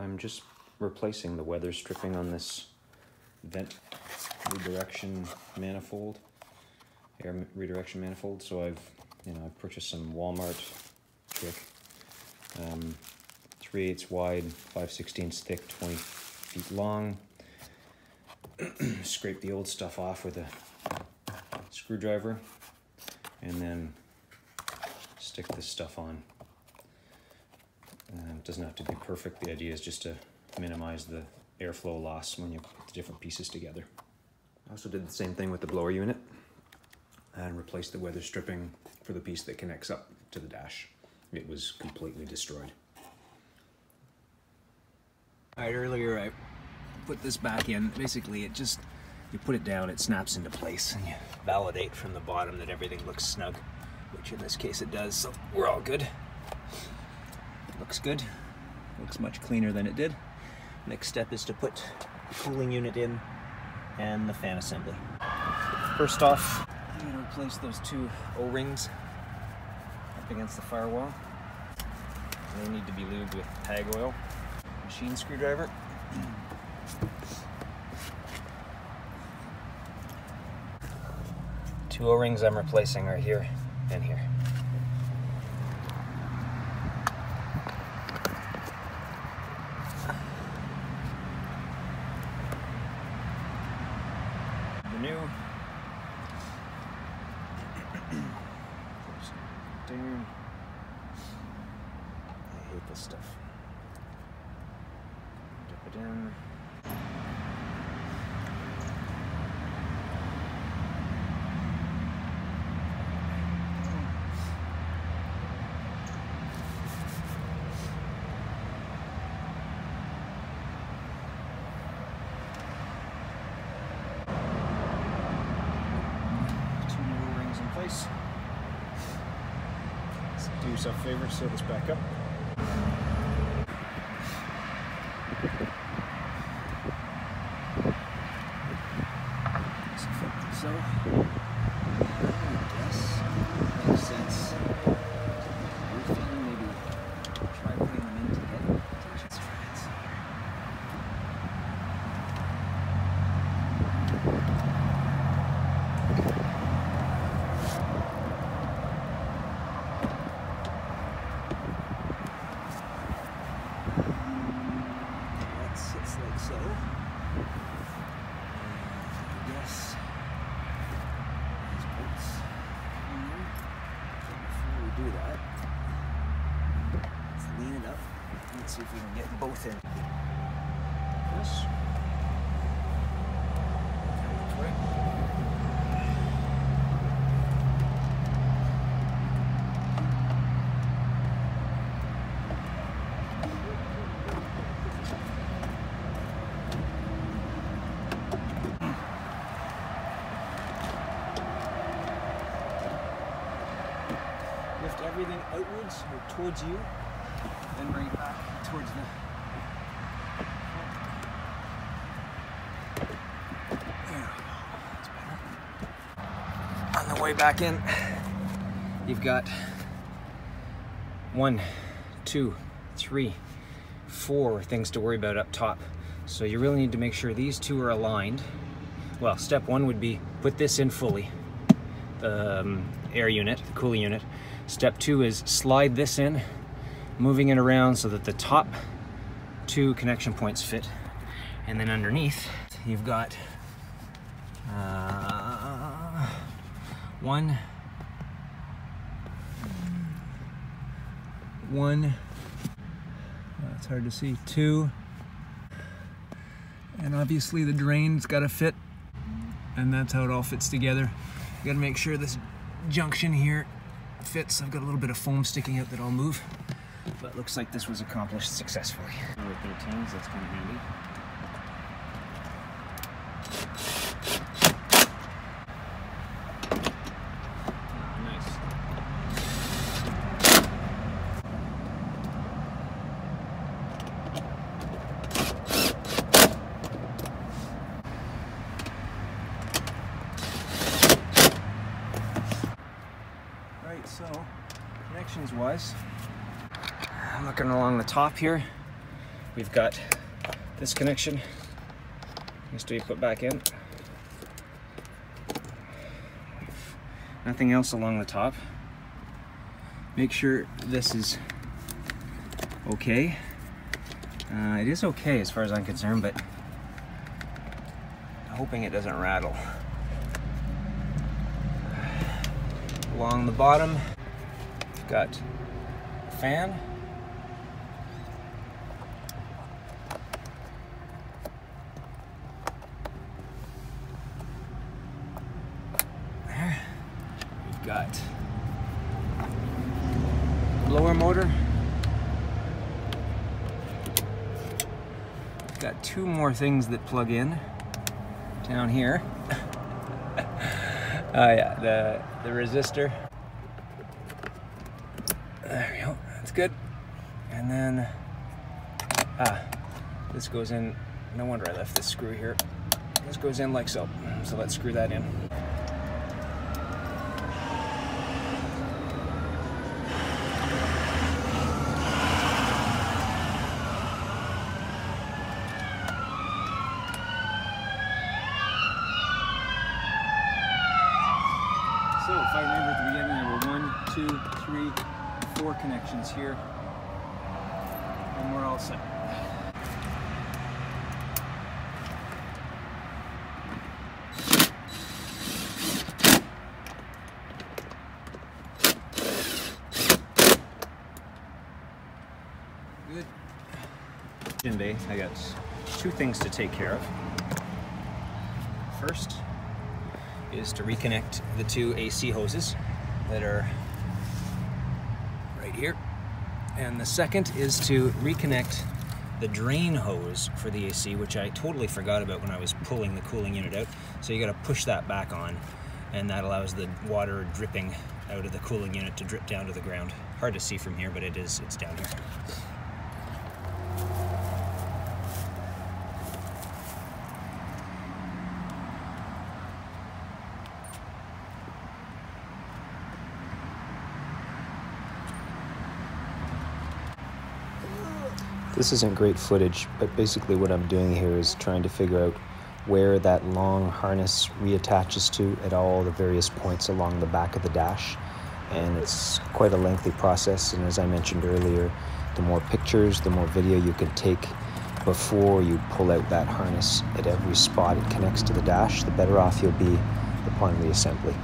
I'm just replacing the weather stripping on this vent redirection manifold, air redirection manifold. So I've purchased some Walmart trick, 3/8 wide, 5/16 thick, 20 feet long. Scrape the old stuff off with a screwdriver and then stick this stuff on. It doesn't have to be perfect. The idea is just to minimize the airflow loss when you put the different pieces together. I also did the same thing with the blower unit and replaced the weather stripping for the piece that connects up to the dash. It was completely destroyed. All right, earlier I put this back in. Basically, it just, you put it down, it snaps into place, and you validate from the bottom that everything looks snug, which in this case it does, so we're all good. It looks good. Looks much cleaner than it did. Next step is to put the cooling unit in and the fan assembly. First off, I'm going to replace those two O-rings up against the firewall. They need to be lubed with tag oil. Machine screwdriver. Two O-rings I'm replacing are here and here. The new down. I hate this stuff. Dip it in. Place. Let's do yourself a favor, seal this back up. So, I guess it makes sense. Maybe try putting them in together. Let's try it. Like so. I guess these bolts in there. Before we do that, let's lean it up. Let's see if we can get both in. This. That looks right. Lift everything outwards or towards you, then bring it back towards the there we go. That's better. On the way back in, you've got 1, 2, 3, 4 things to worry about up top. So you really need to make sure these two are aligned. Well, step 1 would be put this in fully, the air unit, the cooling unit. Step 2 is slide this in, moving it around so that the top 2 connection points fit. And then underneath, you've got 1, it's hard to see, 2, and obviously the drain's got to fit, and that's how it all fits together. You got to make sure this junction here fits. I've got a little bit of foam sticking out that I'll move, but it looks like this was accomplished successfully. Number 13s, that's kind of handy. Nice. Right, so connections wise, I'm looking along the top here. we've got this connection needs to be put back in. Nothing else along the top. Make sure this is okay. It is okay as far as I'm concerned, but I'm hoping it doesn't rattle. Along the bottom, we've got a fan. There. We've got blower motor. We've got two more things that plug in down here. Yeah, the resistor. There we go, that's good. And then, this goes in, no wonder I left this screw here. This goes in like so. So let's screw that in. So if I remember at the beginning, there were 1, 2, 3, 4 connections here, and we're all set. Good. In bay, I got 2 things to take care of. First is to reconnect the 2 AC hoses that are right here. And the second is to reconnect the drain hose for the AC, which I totally forgot about when I was pulling the cooling unit out. So you gotta push that back on, and that allows the water dripping out of the cooling unit to drip down to the ground. Hard to see from here, but it's down here. This isn't great footage, but basically what I'm doing here is trying to figure out where that long harness reattaches to at all the various points along the back of the dash. And it's quite a lengthy process, and as I mentioned earlier, the more pictures, the more video you can take before you pull out that harness at every spot it connects to the dash, the better off you'll be upon reassembly.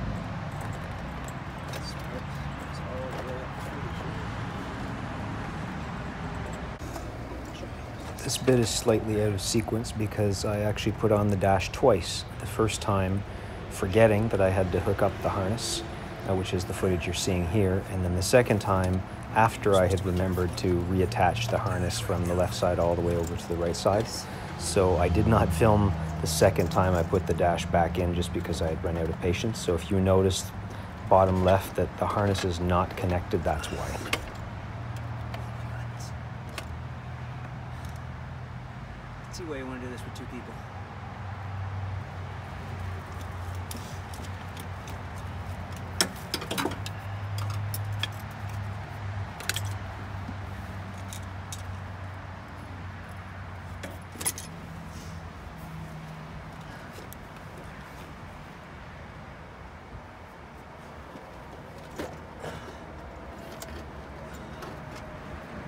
This bit is slightly out of sequence because I actually put on the dash twice. The first time forgetting that I had to hook up the harness, which is the footage you're seeing here, and then the second time after I had remembered to reattach the harness from the left side all the way over to the right side. So I did not film the second time I put the dash back in just because I had run out of patience. So if you notice bottom left that the harness is not connected, that's why. See why you want to do this with 2 people.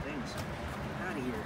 Things. Get out of here.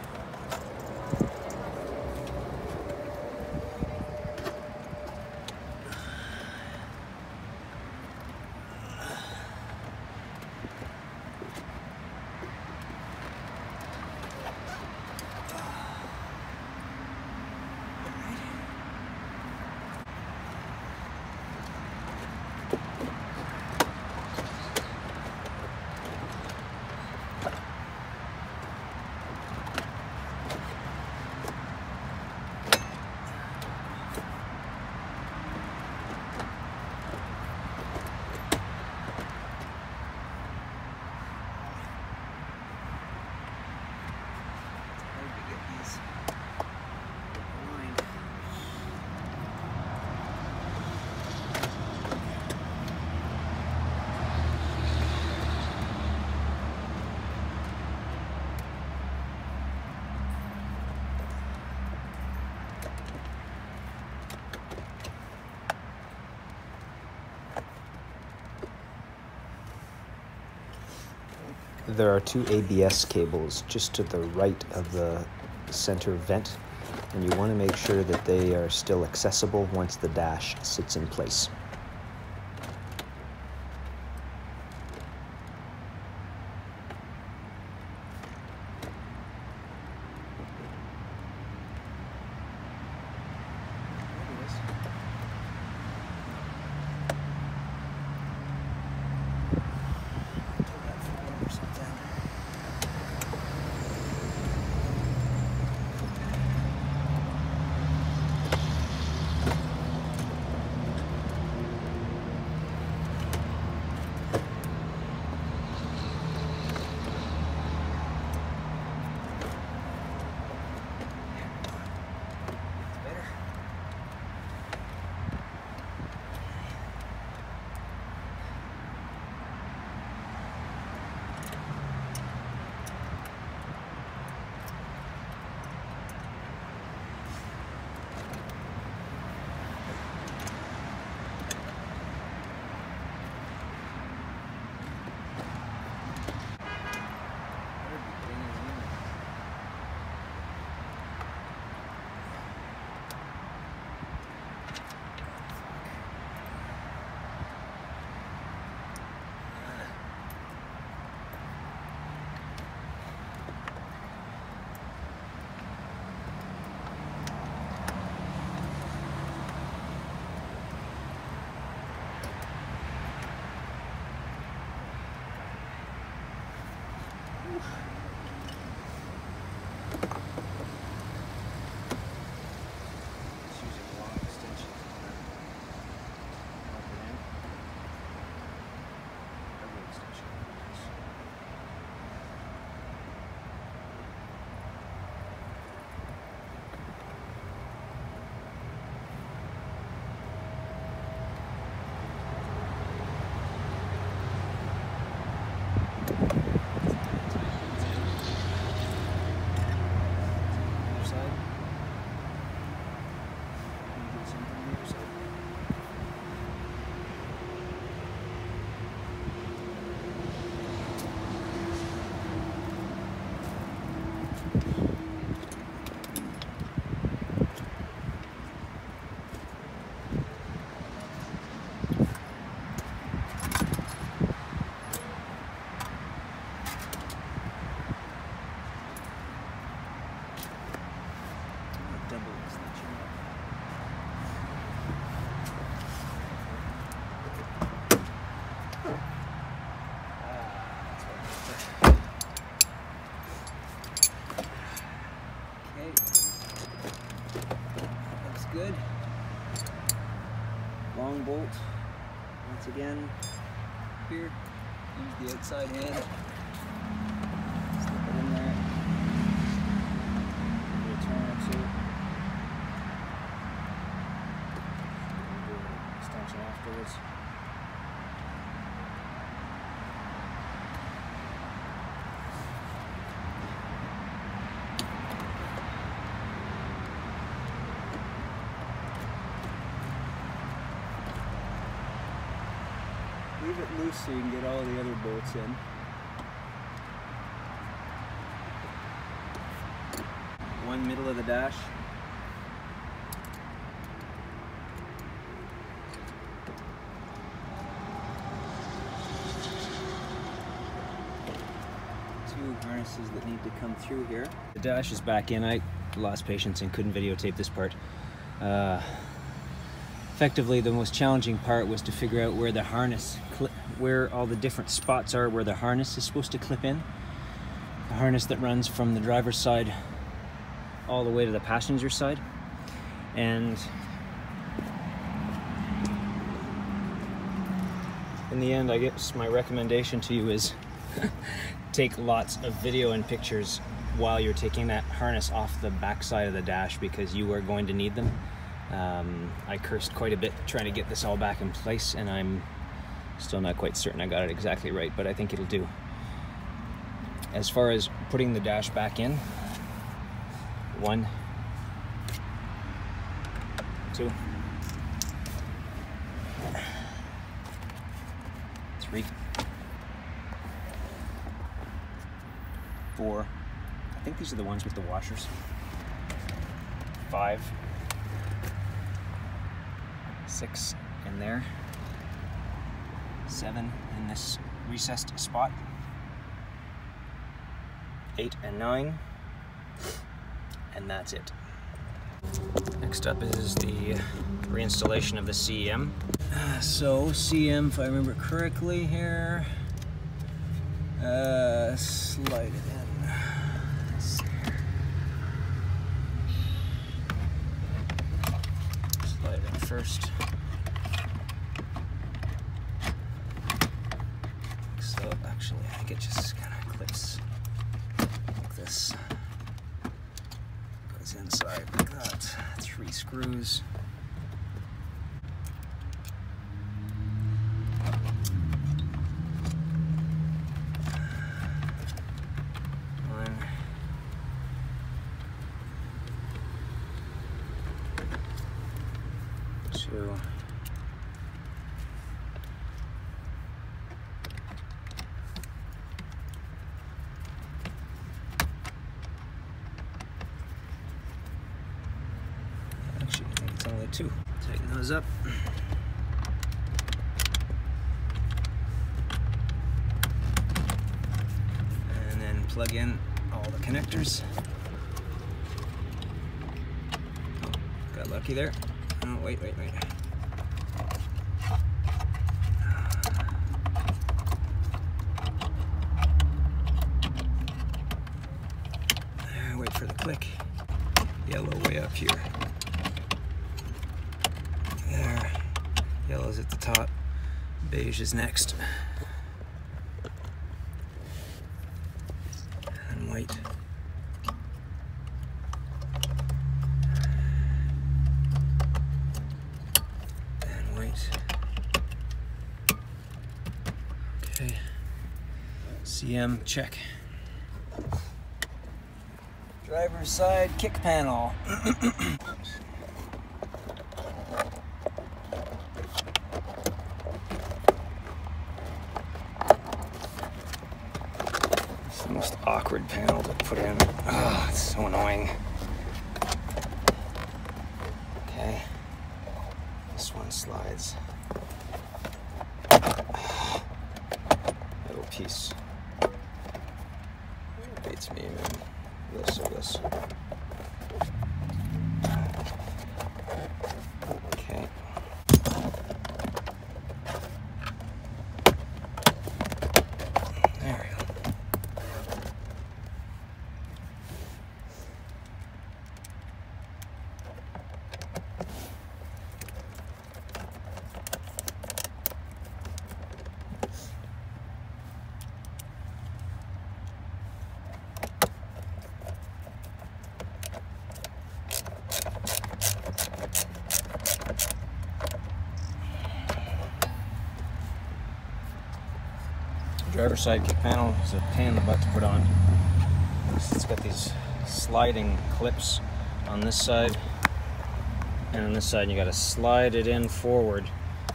there are two ABS cables just to the right of the center vent, and you want to make sure that they are still accessible once the dash sits in place. Good. Long bolt. Once again, here. Use the outside hand. Slip it in there. Return it to. Do an extension afterwards. Leave it loose so you can get all the other bolts in. One middle of the dash. Two harnesses that need to come through here. The dash is back in. I lost patience and couldn't videotape this part. Effectively, the most challenging part was to figure out where the harness, where all the different spots are where the harness is supposed to clip in. The harness that runs from the driver's side all the way to the passenger side. And in the end, I guess my recommendation to you is take lots of video and pictures while you're taking that harness off the back side of the dash, because you are going to need them. I cursed quite a bit trying to get this all back in place, and I'm still not quite certain I got it exactly right, but I think it'll do. As far as putting the dash back in, 1, 2, 3, 4. I think these are the ones with the washers. 5, 6 in there. 7 in this recessed spot. 8 and 9. And that's it. Next up is the reinstallation of the CEM. So CEM, if I remember correctly here, slide it in. Let's see here. Slide it in first. So actually, I think it just kind of clips like this. Goes inside like that. 3 screws. Actually, I think it's only 2. Tighten those up. And then plug in all the connectors. Oh, got lucky there. Oh, wait. There, wait for the click. Yellow way up here. There. Yellow's at the top. Beige is next. And white. And white. Okay. CM check. Driver's side kick panel. It's the most awkward panel to put in. Oh, it's so annoying. Okay. This one slides. Little piece. Beats me, man. This or this. Okay. There we go. Driver's side kick panel is a pain in the butt to put on. It's got these sliding clips on this side, and on this side you got to slide it in forward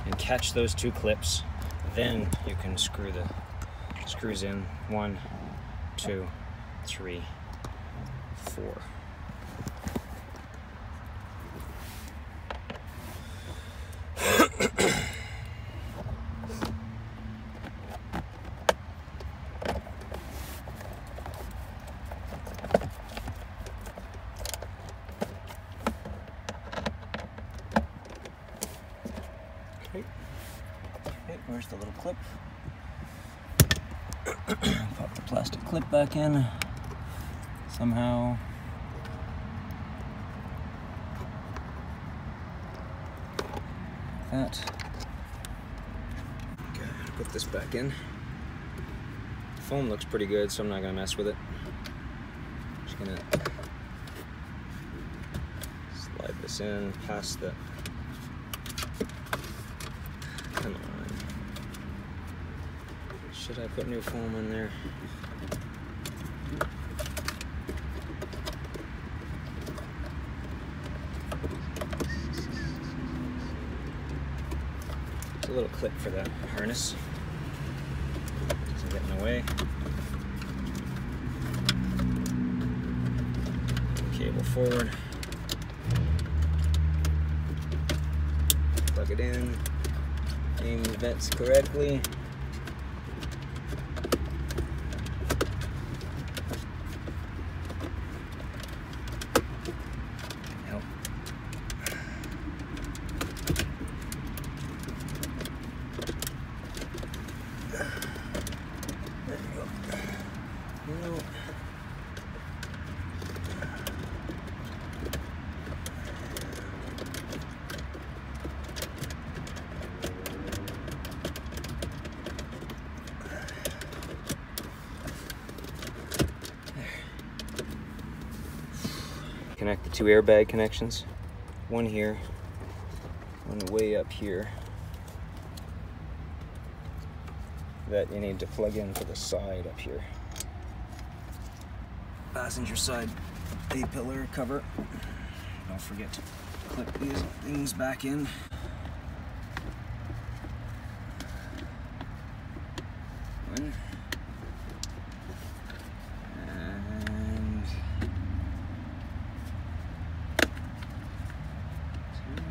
and catch those 2 clips. Then you can screw the screws in. 1, 2, 3, 4. Okay, where's the little clip? Pop the plastic clip back in somehow. Like that. Okay, put this back in. The foam looks pretty good, so I'm not gonna mess with it. Just gonna slide this in past the. Come on. Should I put new foam in there? There's a little clip for the harness. Doesn't get in the way. cable forward. Plug it in. Aim the vents correctly. Connect the two airbag connections. One here, one way up here. That you need to plug into the side up here. Passenger side A-pillar cover. Don't forget to clip these things back in. One. And two.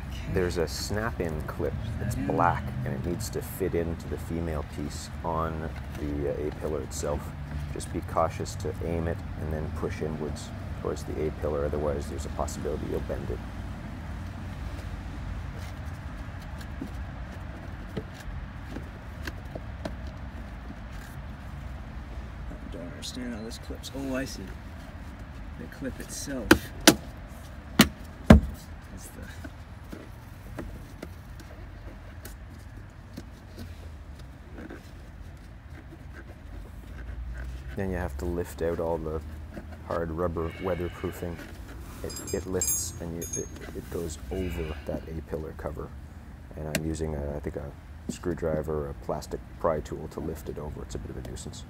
Okay. There's a snap-in clip that's black, and it needs to fit into the female piece on the A-pillar itself. Just be cautious to aim it and then push inwards towards the A-pillar, otherwise there's a possibility you'll bend it. I don't understand how this clips. Oh, I see. The clip itself. That's the... Then you have to lift out all the hard rubber weatherproofing. It lifts and it goes over that A-pillar cover. And I'm using, I think, a screwdriver or a plastic pry tool to lift it over. It's a bit of a nuisance.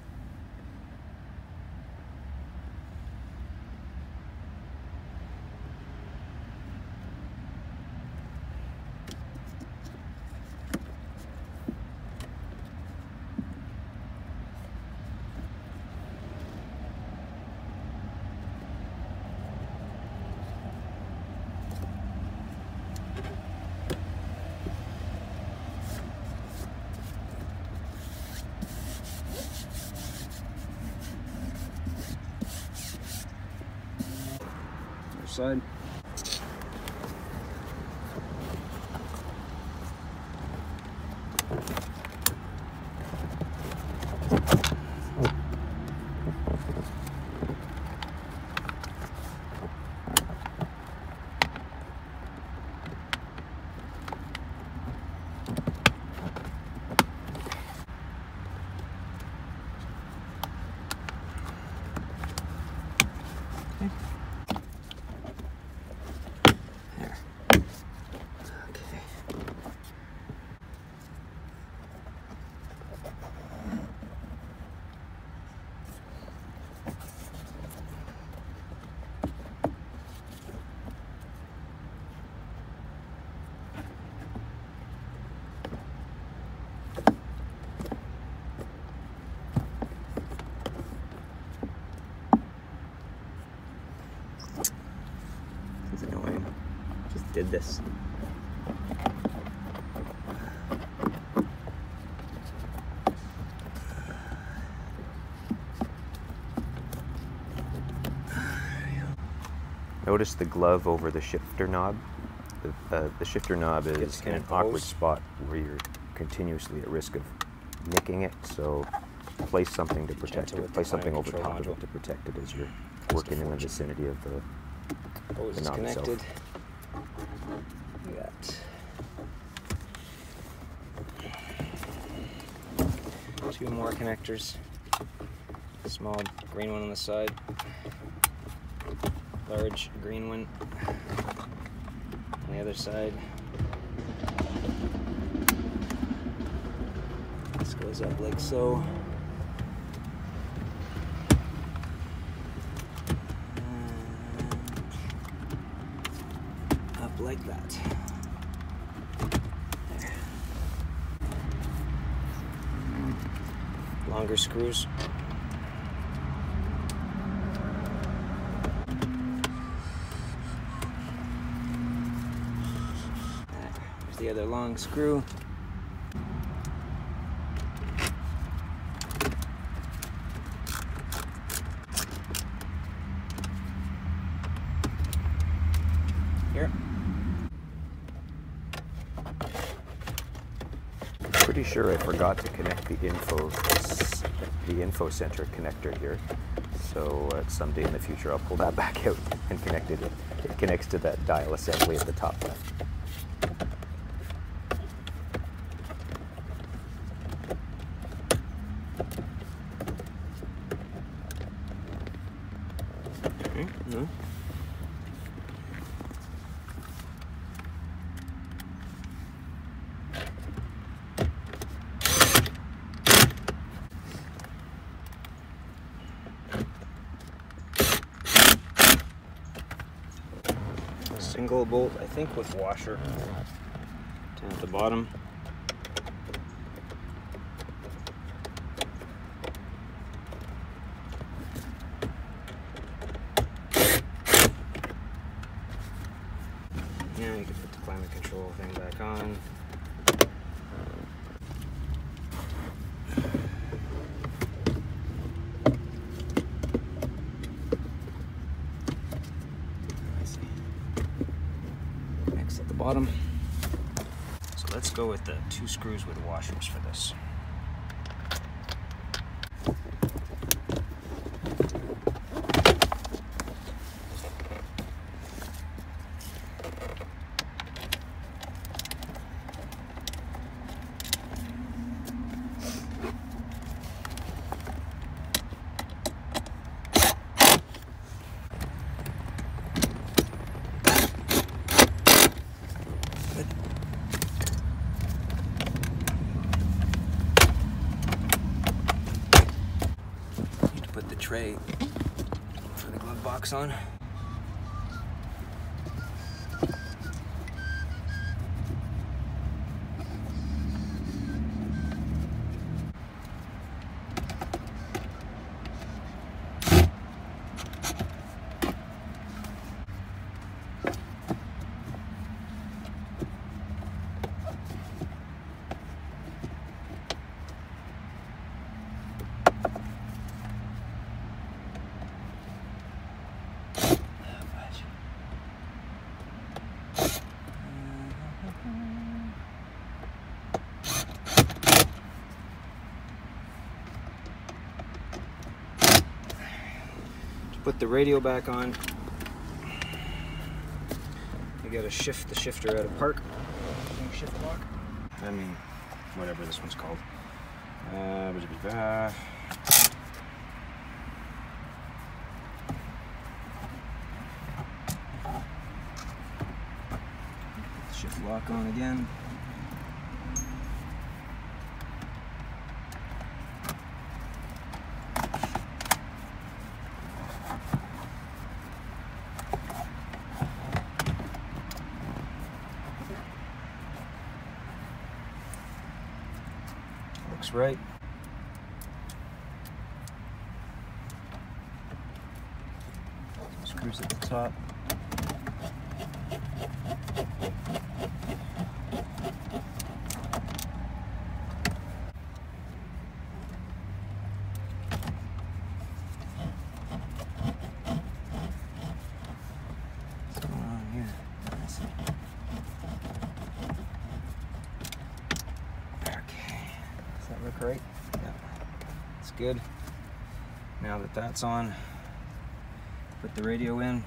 Side. It's annoying. Just did this. Notice the glove over the shifter knob. The shifter knob is in an awkward spot where you're continuously at risk of nicking it, so place something to protect it. Place something over top of it to protect it as you're working in the vicinity of the knob connected. itself. We got two more connectors. Small green one on the side. Large green one on the other side. This goes up like so. And up like that. There. Longer screws. the other long screw. Here. Pretty sure I forgot to connect the info center connector here. So someday in the future I'll pull that back out and connect it. It connects to that dial assembly at the top left. No. Single bolt, I think, with washer down at the bottom. Yeah, you can put the climate control thing back on. At the bottom. So let's go with the 2 screws with washers for this. Put the tray for the glove box on. Put the radio back on. You gotta shift the shifter out of park. Shift lock. I mean, whatever this one's called. Shift lock on again. Looks right. Screws at the top. What's going on here? Let's see. Does that look right? Yeah, it's good. Now that that's on, put the radio in.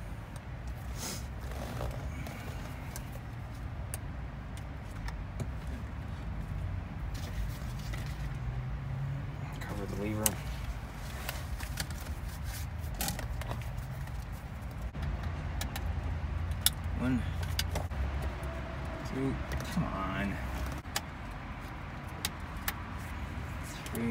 Cover the lever. One, two, come on. 3.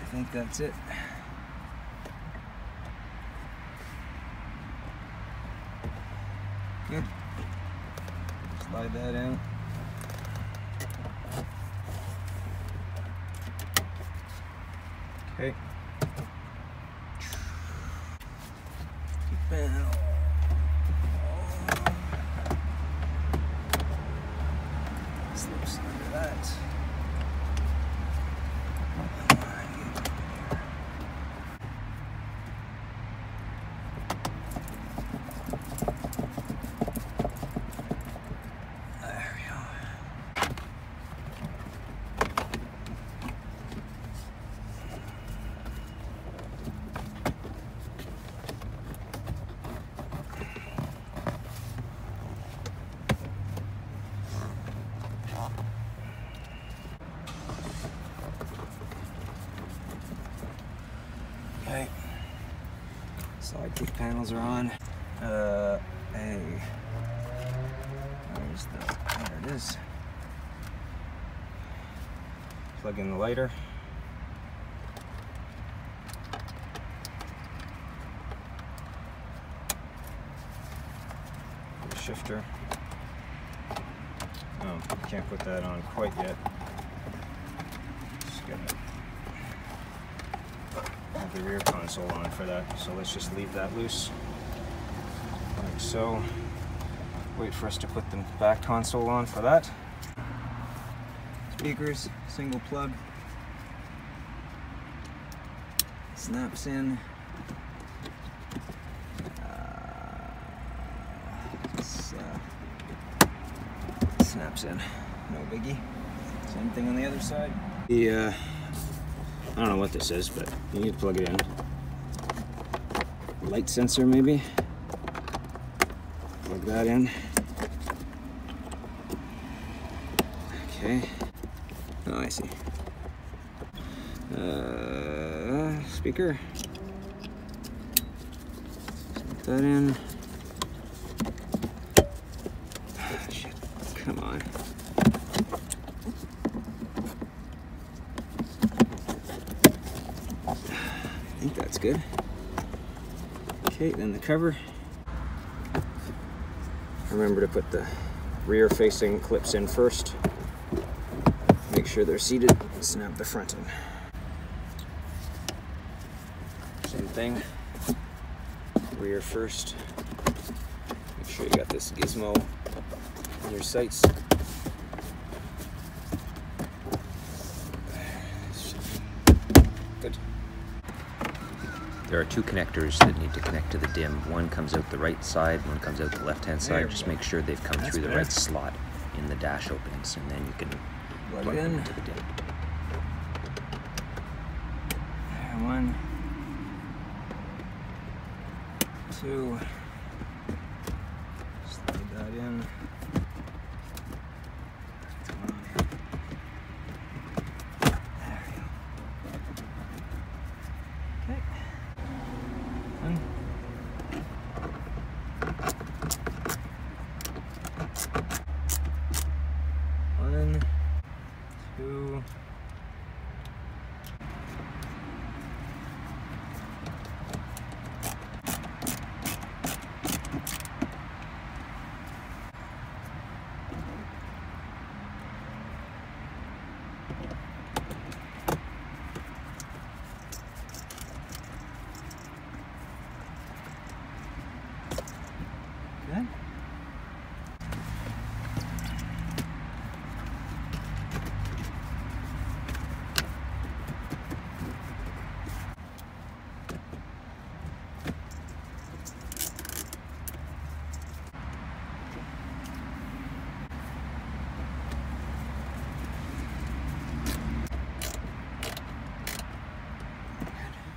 I think that's it. Good. Slide that out. Okay. Panel. Slips under that. Okay, side kick panels are on. Where's there it is. Plug in the lighter. The shifter. Oh, can't put that on quite yet. Just gotta have the rear console on for that, so let's just leave that loose like so. Wait for us to put the back console on for that. Speakers, single plug, snaps in. Snaps in, no biggie. Same thing on the other side. I don't know what this is, but you need to plug it in. Light sensor, maybe. Plug that in. Okay. Oh, I see. Speaker. Put that in. Shit. Come on. I think that's good. Okay, then the cover. Remember to put the rear facing clips in first. Make sure they're seated. Snap the front in. Same thing. Rear first. Make sure you got this gizmo in your sights. Good. There are two connectors that need to connect to the DIM. One comes out the right side, one comes out the left-hand side. Just make sure they've come through the right slot in the dash openings, and then you can plug them into the DIM. One, two, slide that in. There we go. Okay. One, two. Good.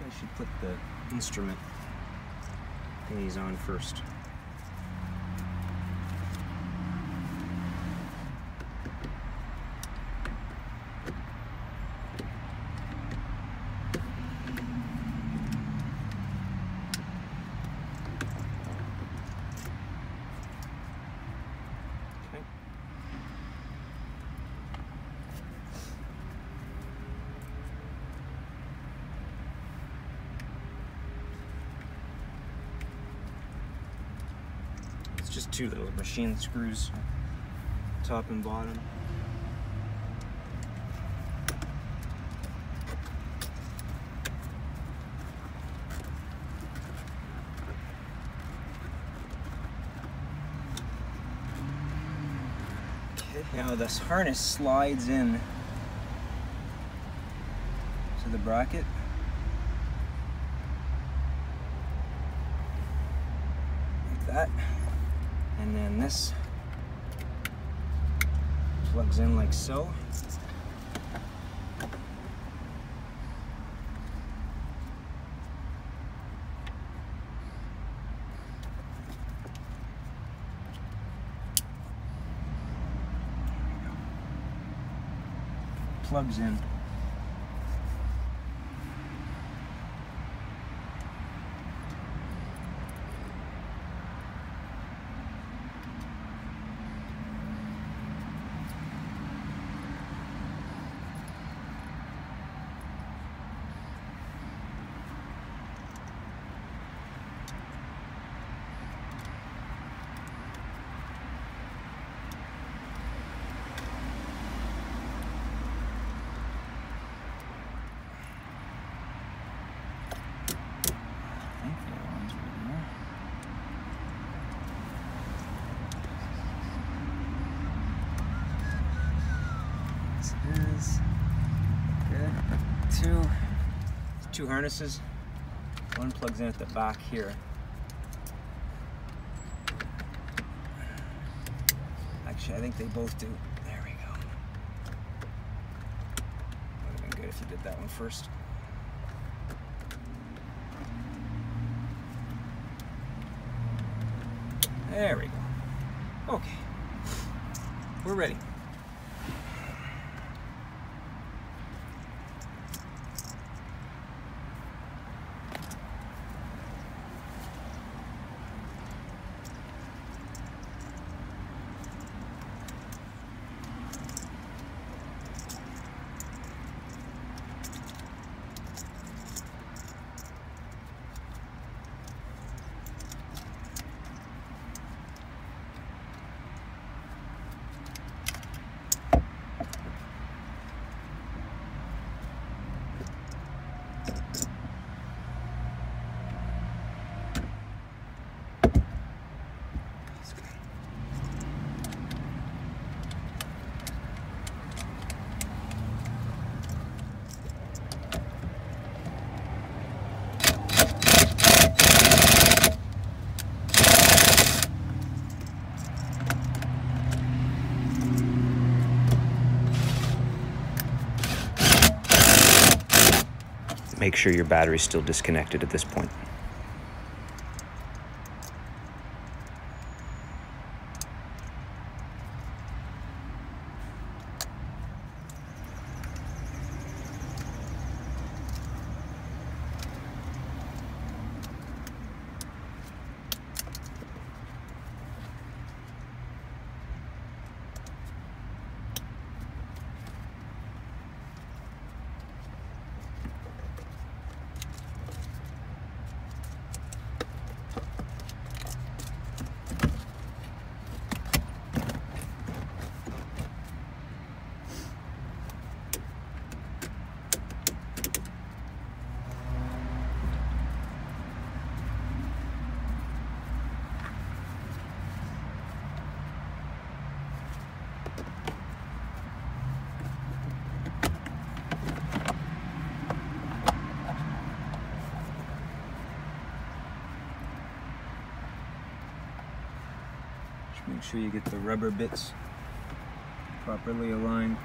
I should put the instrument thingies on first. Just two little machine screws, top and bottom. Now this harness slides in to the bracket. Like that. And then this plugs in like so. Plugs in. Is good. Two harnesses. One plugs in at the back here. Actually, I think they both do. There we go. Would have been good if you did that one first. There we go. Okay. We're ready. Make sure your battery's still disconnected at this point. Make sure you get the rubber bits properly aligned.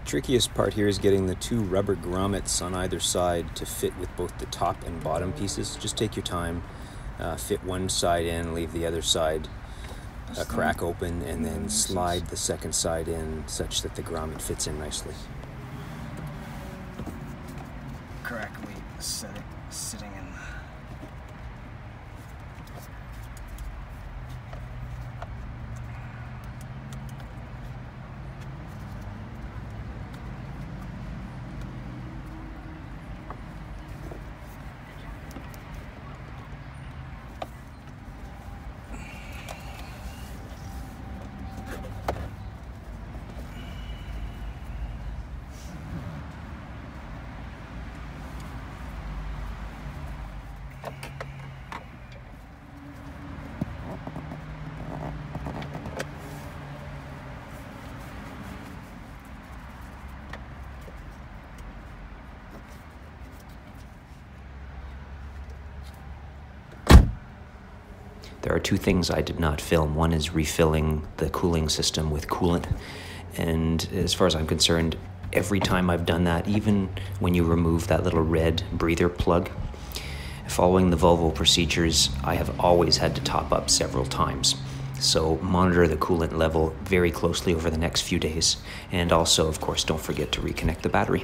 Trickiest part here is getting the two rubber grommets on either side to fit with both the top and bottom pieces. Just take your time, fit one side in, leave the other side a crack open, and then slide the second side in such that the grommet fits in nicely. Correctly sitting in. There are two things I did not film. One is refilling the cooling system with coolant. And as far as I'm concerned, every time I've done that, even when you remove that little red breather plug, following the Volvo procedures, I have always had to top up several times. So monitor the coolant level very closely over the next few days. And also, of course, don't forget to reconnect the battery.